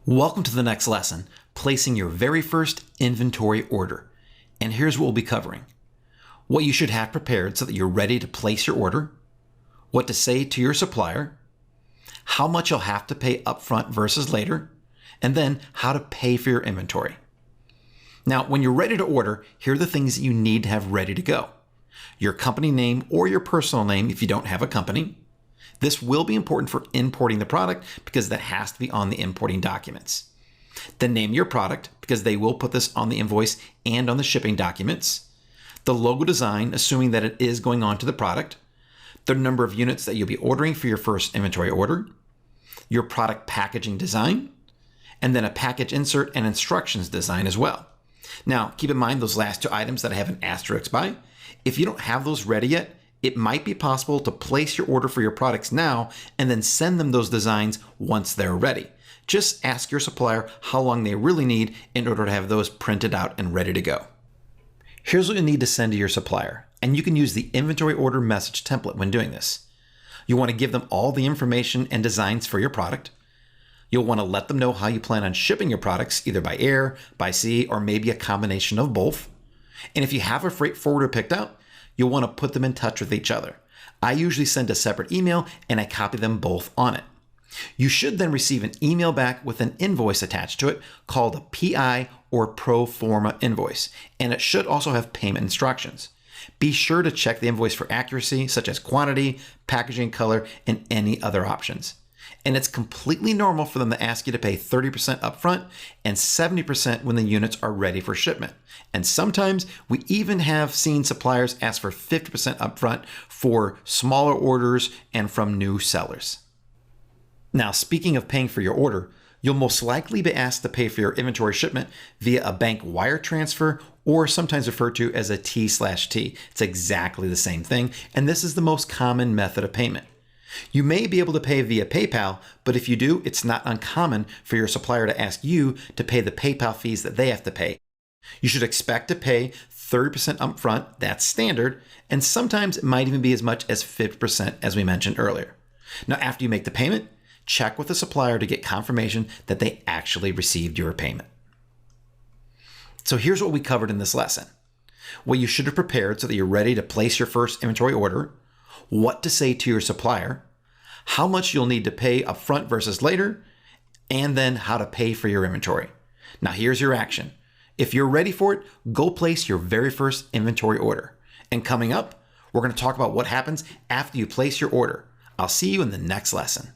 Welcome to the next lesson, placing your very first inventory order. And here's what we'll be covering. What you should have prepared so that you're ready to place your order, what to say to your supplier, how much you'll have to pay upfront versus later, and then how to pay for your inventory. Now, when you're ready to order, here are the things that you need to have ready to go. Your company name or your personal name if you don't have a company. This will be important for importing the product because that has to be on the importing documents. The name of your product because they will put this on the invoice and on the shipping documents. The logo design, assuming that it is going on to the product. The number of units that you'll be ordering for your first inventory order. Your product packaging design. And then a package insert and instructions design as well. Now, keep in mind those last two items that I have an asterisk by. If you don't have those ready yet, it might be possible to place your order for your products now and then send them those designs once they're ready. Just ask your supplier how long they really need in order to have those printed out and ready to go. Here's what you need to send to your supplier, and you can use the inventory order message template when doing this. You want to give them all the information and designs for your product. You'll want to let them know how you plan on shipping your products, either by air, by sea, or maybe a combination of both. And if you have a freight forwarder picked out, you'll want to put them in touch with each other. I usually send a separate email and I copy them both on it. You should then receive an email back with an invoice attached to it called a PI or pro forma invoice, and it should also have payment instructions. Be sure to check the invoice for accuracy, such as quantity, packaging color, and any other options. And it's completely normal for them to ask you to pay 30% upfront and 70% when the units are ready for shipment. And sometimes we even have seen suppliers ask for 50% upfront for smaller orders and from new sellers. Now, speaking of paying for your order, you'll most likely be asked to pay for your inventory shipment via a bank wire transfer or sometimes referred to as a T/T. It's exactly the same thing, and this is the most common method of payment. You may be able to pay via PayPal, but if you do, it's not uncommon for your supplier to ask you to pay the PayPal fees that they have to pay. You should expect to pay 30% upfront, that's standard, and sometimes it might even be as much as 50% as we mentioned earlier. Now, after you make the payment, check with the supplier to get confirmation that they actually received your payment. So here's what we covered in this lesson. What you should have prepared so that you're ready to place your first inventory order, what to say to your supplier, how much you'll need to pay upfront versus later, and then how to pay for your inventory. Now here's your action. If you're ready for it, go place your very first inventory order. And coming up, we're going to talk about what happens after you place your order. I'll see you in the next lesson.